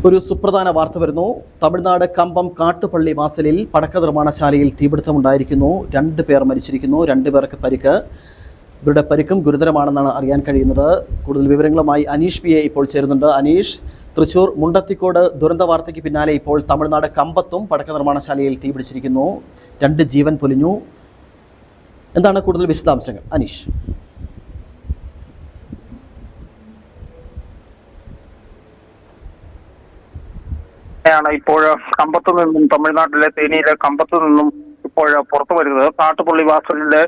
ഒരു സുപ്രധാന വാർത്ത വരുന്നു. തമിഴ്നാട് കമ്പം കാട്ടുപള്ളി വാസലിൽ പടക്ക നിർമ്മാണശാലയിൽ തീപിടുത്തമുണ്ടായിരിക്കുന്നു. 2 പേർ മരിച്ചിരിക്കുന്നു. 2 പേർക്ക് പരിക്ക്. ഇവരുടെ പരിക്കും ഗുരുതരമാണെന്നാണ് അറിയാൻ കഴിയുന്നത്. കൂടുതൽ വിവരങ്ങളുമായി അനീഷ് പി എ ഇപ്പോൾ ചേരുന്നുണ്ട്. അനീഷ്, തൃശൂർ മുണ്ടത്തിക്കോട് ദുരന്ത വാർത്തയ്ക്ക് പിന്നാലെ ഇപ്പോൾ തമിഴ്നാട് കമ്പത്തും പടക്ക നിർമ്മാണശാലയിൽ തീപിടിച്ചിരിക്കുന്നു. 2 ജീവൻ പൊലിഞ്ഞു. എന്താണ് കൂടുതൽ വിശദാംശങ്ങൾ അനീഷ്? ഇപ്പോൾ കമ്പത്തു നിന്നും, തമിഴ്നാട്ടിലെ തേനിയിലെ കമ്പത്തു നിന്നും ഇപ്പോൾ പുറത്തു വരുന്നത് കാട്ടുപള്ളി വാസലിലെ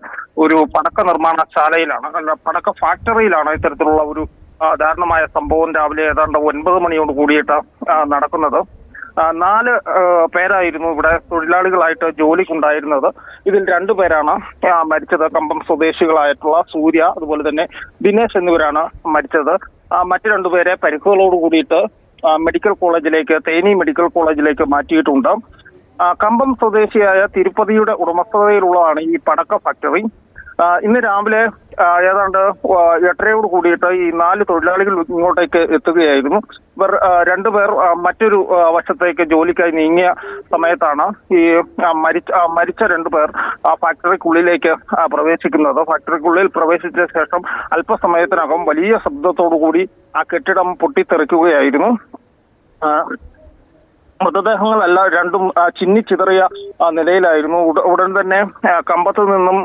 ഒരു പടക്ക നിർമ്മാണശാലയിലാണ്, പടക്ക ഫാക്ടറിയിലാണ് ഇത്തരത്തിലുള്ള ഒരു ദാരുണമായ സംഭവം രാവിലെ ഏതാണ്ട് 9 മണിയോട് കൂടിയിട്ട് നടക്കുന്നത്. 4 പേരായിരുന്നു ഇവിടെ തൊഴിലാളികളായിട്ട് ജോലിക്കുണ്ടായിരുന്നത്. ഇതിൽ 2 പേരാണ് മരിച്ചത്. കമ്പം സ്വദേശികളായിട്ടുള്ള സൂര്യ, അതുപോലെ തന്നെ ദിനേശ് എന്നിവരാണ് മരിച്ചത്. മറ്റു 2 പേരെ പരിക്കുകളോട് കൂടിയിട്ട് മെഡിക്കൽ കോളേജിലേക്ക്, തേനി മെഡിക്കൽ കോളേജിലേക്ക് മാറ്റിയിട്ടുണ്ട്. കമ്പം സ്വദേശിയായ തിരുപ്പതിയുടെ ഉടമസ്ഥതയിലുള്ളതാണ് ഈ പടക്ക ഫാക്ടറി. ഇന്ന് രാവിലെ ഏതാണ്ട് 8:30 കൂടിയിട്ട് ഈ 4 തൊഴിലാളികൾ ഇങ്ങോട്ടേക്ക് എത്തുകയായിരുന്നു. ഇവർ 2 പേർ മറ്റൊരു വശത്തേക്ക് ജോലിക്കായി നീങ്ങിയ സമയത്താണ് ഈ മരിച്ച 2 പേർ ഫാക്ടറിക്കുള്ളിലേക്ക് പ്രവേശിക്കുന്നത്. ഫാക്ടറിക്കുള്ളിൽ പ്രവേശിച്ച ശേഷം അല്പസമയത്തിനകം വലിയ ശബ്ദത്തോടു കൂടി ആ കെട്ടിടം പൊട്ടിത്തെറിക്കുകയായിരുന്നു. മൃതദേഹങ്ങളെല്ലാം 2ഉം ചിന്നിച്ചിതറിയ നിലയിലായിരുന്നു. ഉടൻ തന്നെ കമ്പത്തു നിന്നും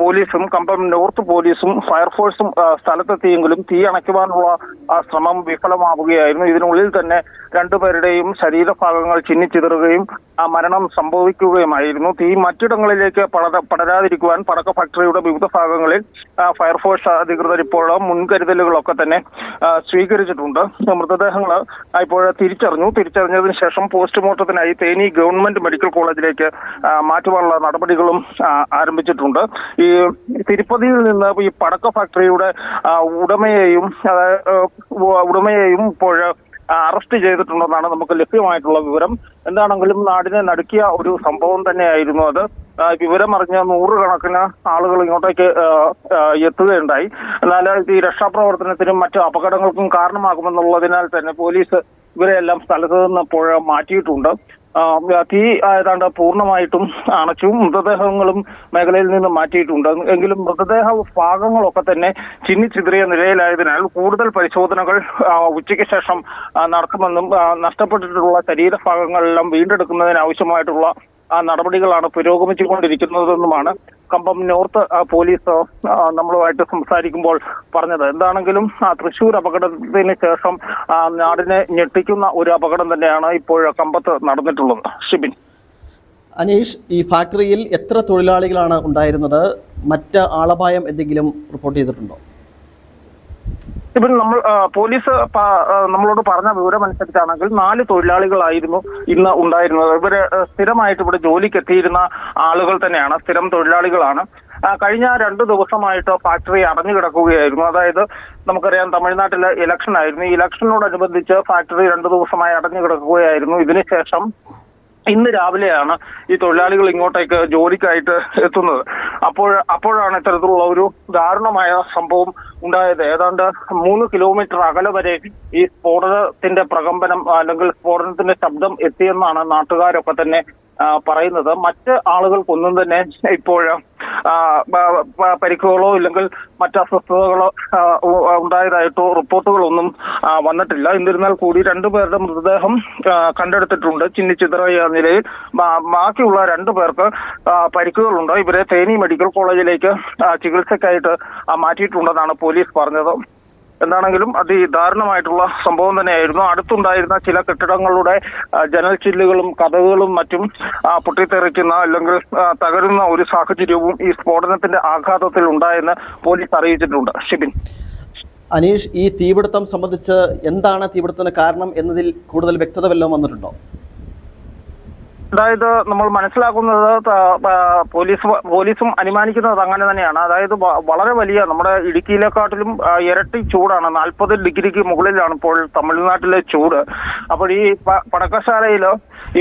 പോലീസും, കമ്പം നോർത്ത് പോലീസും ഫയർഫോഴ്സും സ്ഥലത്തെത്തിയെങ്കിലും തീ അണയ്ക്കുവാനുള്ള ശ്രമം വിഫലമാവുകയായിരുന്നു. ഇതിനുള്ളിൽ തന്നെ 2 പേരുടെയും ശരീരഭാഗങ്ങൾ ചിന്നിച്ചിതറുകയും മരണം സംഭവിക്കുകയുമായിരുന്നു. തീ മറ്റിടങ്ങളിലേക്ക് പടരാതിരിക്കുവാൻ പടക്ക ഫാക്ടറിയുടെ വിവിധ ഭാഗങ്ങളിൽ ഫയർഫോഴ്സ് അധികൃതർ ഇപ്പോൾ മുൻകരുതലുകളൊക്കെ തന്നെ സ്വീകരിച്ചിട്ടുണ്ട്. മൃതദേഹങ്ങൾ ഇപ്പോൾ തിരിച്ചറിഞ്ഞതിന് ശേഷം പോസ്റ്റ്മോർട്ടത്തിനായി തേനി ഗവൺമെന്റ് മെഡിക്കൽ കോളേജിലേക്ക് മാറ്റുവാനുള്ള നടപടികളും ആരംഭിച്ചിട്ടുണ്ട്. ഈ തിരുപ്പതിയിൽ നിന്ന് ഈ പടക്ക ഫാക്ടറിയുടെ ഉടമയെയും ഇപ്പോൾ അറസ്റ്റ് ചെയ്തിട്ടുണ്ടെന്നാണ് നമുക്ക് ലഭ്യമായിട്ടുള്ള വിവരം. എന്താണെങ്കിലും നാടിനെ നടുക്കിയ ഒരു സംഭവം തന്നെയായിരുന്നു അത്. വിവരമറിഞ്ഞ 100 കണക്കിന് ആളുകൾ ഇങ്ങോട്ടേക്ക് എത്തുകയുണ്ടായി. എന്നാൽ ഈ രക്ഷാപ്രവർത്തനത്തിനും മറ്റു അപകടങ്ങൾക്കും കാരണമാകുമെന്നുള്ളതിനാൽ തന്നെ പോലീസ് ഇവരെല്ലാം സ്ഥലത്ത് നിന്ന് ഇപ്പോൾ മാറ്റിയിട്ടുണ്ട്. തീ ഏതാണ്ട് പൂർണ്ണമായിട്ടും അണച്ചു. മൃതദേഹങ്ങളും മേഖലയിൽ നിന്ന് മാറ്റിയിട്ടുണ്ട്. എങ്കിലും മൃതദേഹ ഭാഗങ്ങളൊക്കെ തന്നെ ചിന്നിച്ചിതറിയ നിലയിലായതിനാൽ കൂടുതൽ പരിശോധനകൾ ഉച്ചയ്ക്ക് ശേഷം നടക്കുമെന്നും നഷ്ടപ്പെട്ടിട്ടുള്ള ശരീരഭാഗങ്ങളെല്ലാം വീണ്ടെടുക്കുന്നതിനാവശ്യമായിട്ടുള്ള നടപടികളാണ് പുരോഗമിച്ചുകൊണ്ടിരിക്കുന്നതെന്നുമാണ് കമ്പം നോർത്ത് പോലീസ് നമ്മളുമായിട്ട് സംസാരിക്കുമ്പോൾ പറഞ്ഞത്. എന്താണെങ്കിലും തൃശൂർ അപകടത്തിന് ശേഷം നാടിനെ ഞെട്ടിക്കുന്ന ഒരു അപകടം തന്നെയാണ് ഇപ്പോൾ കമ്പത്ത് നടന്നിട്ടുള്ളത്. ഷിബിൻ. അനീഷ്, ഈ ഫാക്ടറിയിൽ എത്ര തൊഴിലാളികളാണ് ഉണ്ടായിരുന്നത്? മറ്റ് ആളപായം എന്തെങ്കിലും റിപ്പോർട്ട് ചെയ്തിട്ടുണ്ടോ? ഇവർ പോലീസ് നമ്മളോട് പറഞ്ഞ വിവരം അനുസരിച്ചാണെങ്കിൽ 4 തൊഴിലാളികളായിരുന്നു ഇന്ന് ഉണ്ടായിരുന്നത്. ഇവര് സ്ഥിരമായിട്ട് ഇവിടെ ജോലിക്ക് എത്തിയിരുന്ന ആളുകൾ തന്നെയാണ്, സ്ഥിരം തൊഴിലാളികളാണ്. കഴിഞ്ഞ 2 ദിവസമായിട്ട് ഫാക്ടറി അടഞ്ഞു കിടക്കുകയായിരുന്നു. അതായത് നമുക്കറിയാം, തമിഴ്നാട്ടിലെ ഇലക്ഷൻ ആയിരുന്നു. ഈ ഇലക്ഷനോടനുബന്ധിച്ച് ഫാക്ടറി 2 ദിവസമായി അടഞ്ഞു കിടക്കുകയായിരുന്നു. ഇതിനുശേഷം ഇന്ന് രാവിലെയാണ് ഈ തൊഴിലാളികൾ ഇങ്ങോട്ടേക്ക് ജോലിക്കായിട്ട് എത്തുന്നത്. അപ്പോഴാണ് ഇത്തരത്തിലുള്ള ഒരു ദാരുണമായ സംഭവം ഉണ്ടായത്. ഏതാണ്ട് 3 കിലോമീറ്റർ അകലെ വരെ ഈ സ്ഫോടനത്തിന്റെ പ്രകമ്പനം അല്ലെങ്കിൽ സ്ഫോടനത്തിന്റെ ശബ്ദം എത്തിയെന്നാണ് നാട്ടുകാരൊക്കെ തന്നെ പറയുന്നത്. മറ്റ് ആളുകൾക്കൊന്നും തന്നെ ഇപ്പോൾ പരിക്കുകളോ ഇല്ലെങ്കിൽ മറ്റ് അസ്വസ്ഥതകളോ ഉണ്ടായതായിട്ടോ റിപ്പോർട്ടുകളൊന്നും വന്നിട്ടില്ല. എന്നിരുന്നാൽ കൂടി 2 പേരുടെ മൃതദേഹം കണ്ടെടുത്തിട്ടുണ്ട് ചിന്നിച്ചിതറിയ നിലയിൽ. ബാക്കിയുള്ള 2 പേർക്ക് പരിക്കുകളുണ്ട്. ഇവരെ തേനി മെഡിക്കൽ കോളേജിലേക്ക് ചികിത്സയ്ക്കായിട്ട് മാറ്റിയിട്ടുണ്ടെന്നാണ് പോലീസ് പറഞ്ഞത്. എന്താണെങ്കിലും അതിദാരുണമായിട്ടുള്ള സംഭവം തന്നെയായിരുന്നു. അടുത്തുണ്ടായിരുന്ന ചില കെട്ടിടങ്ങളുടെ ജനൽ ചില്ലുകളും കതകുകളും മറ്റും പൊട്ടിത്തെറിക്കുന്ന അല്ലെങ്കിൽ തകരുന്ന ഒരു സാഹചര്യവും ഈ സ്ഫോടനത്തിന്റെ ആഘാതത്തിൽ ഉണ്ടായെന്ന് പോലീസ് അറിയിച്ചിട്ടുണ്ട്. ഷിബിൻ. അനീഷ്, ഈ തീപിടുത്തം സംബന്ധിച്ച് എന്താണ് തീപിടുത്തത്തിന് കാരണം എന്നതിൽ കൂടുതൽ വ്യക്തത വല്ലതും വന്നിട്ടുണ്ടോ? അതായത് നമ്മൾ മനസ്സിലാക്കുന്നത് പോലീസും അനുമാനിക്കുന്നത് അങ്ങനെ തന്നെയാണ്. അതായത് വളരെ വലിയ, നമ്മുടെ ഇടുക്കിയിലെക്കാട്ടിലും ഇരട്ടി ചൂടാണ്. 40 ഡിഗ്രിക്ക് മുകളിലാണ് ഇപ്പോൾ തമിഴ്നാട്ടിലെ ചൂട്. അപ്പോൾ ഈ പടക്കശാലയിൽ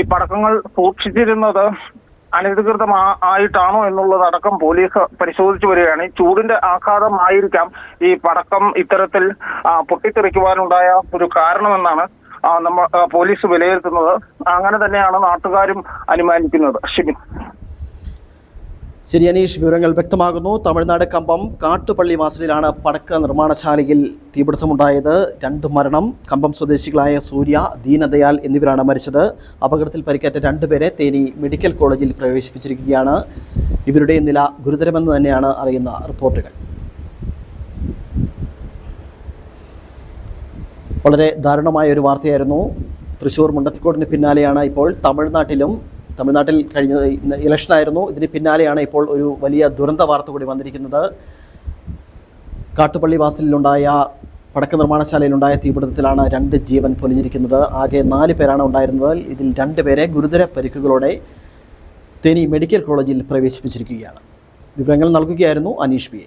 ഈ പടക്കങ്ങൾ സൂക്ഷിച്ചിരുന്നത് അനധികൃതമായിട്ടാണോ എന്നുള്ളതടക്കം പോലീസ് പരിശോധിച്ചു വരികയാണ്. ചൂടിന്റെ ആഘാതമായിരിക്കാം ഈ പടക്കം ഇത്തരത്തിൽ പൊട്ടിത്തെറിക്കുവാനുണ്ടായ ഒരു കാരണമെന്നാണ് നമ്മൾ പോലീസ് വിലയിരുത്തുന്നത്. അങ്ങനെ തന്നെയാണ് നാട്ടുകാരും അനുമാനിക്കുന്നത്. ഷിബിൻ. ശരി അനീഷ്, വിവരങ്ങൾ വ്യക്തമാകുന്നു. തമിഴ്നാട് കമ്പം കാട്ടുപള്ളി വാസലിലാണ് പടക്ക നിർമ്മാണശാലയിൽ തീപിടുത്തമുണ്ടായത്. 2 മരണം. കമ്പം സ്വദേശികളായ സൂര്യ, ദീനദയാൽ എന്നിവരാണ് മരിച്ചത്. അപകടത്തിൽ പരിക്കേറ്റ 2 പേരെ തേനി മെഡിക്കൽ കോളേജിൽ പ്രവേശിപ്പിച്ചിരിക്കുകയാണ്. ഇവരുടെ നില ഗുരുതരമെന്ന് തന്നെയാണ് അറിയുന്ന റിപ്പോർട്ടുകൾ. വളരെ ദാരുണമായ ഒരു വാർത്തയായിരുന്നു. തൃശ്ശൂർ മുണ്ടത്തിക്കോടിന് പിന്നാലെയാണ് ഇപ്പോൾ തമിഴ്നാട്ടിൽ കഴിഞ്ഞ ഇലക്ഷനായിരുന്നു. ഇതിന് പിന്നാലെയാണ് ഇപ്പോൾ ഒരു വലിയ ദുരന്ത വാർത്ത കൂടി വന്നിരിക്കുന്നത്. കാട്ടുപള്ളി വാസലിലുണ്ടായ പടക്ക നിർമ്മാണശാലയിലുണ്ടായ തീപിടുത്തത്തിലാണ് 2 ജീവൻ പൊലിഞ്ഞിരിക്കുന്നത്. ആകെ 4 പേരാണ് ഉണ്ടായിരുന്നത്. ഇതിൽ 2 പേരെ ഗുരുതര പരിക്കുകളോടെ തേനി മെഡിക്കൽ കോളേജിൽ പ്രവേശിപ്പിച്ചിരിക്കുകയാണ്. വിവരങ്ങൾ നൽകുകയായിരുന്നു അനീഷ് പി.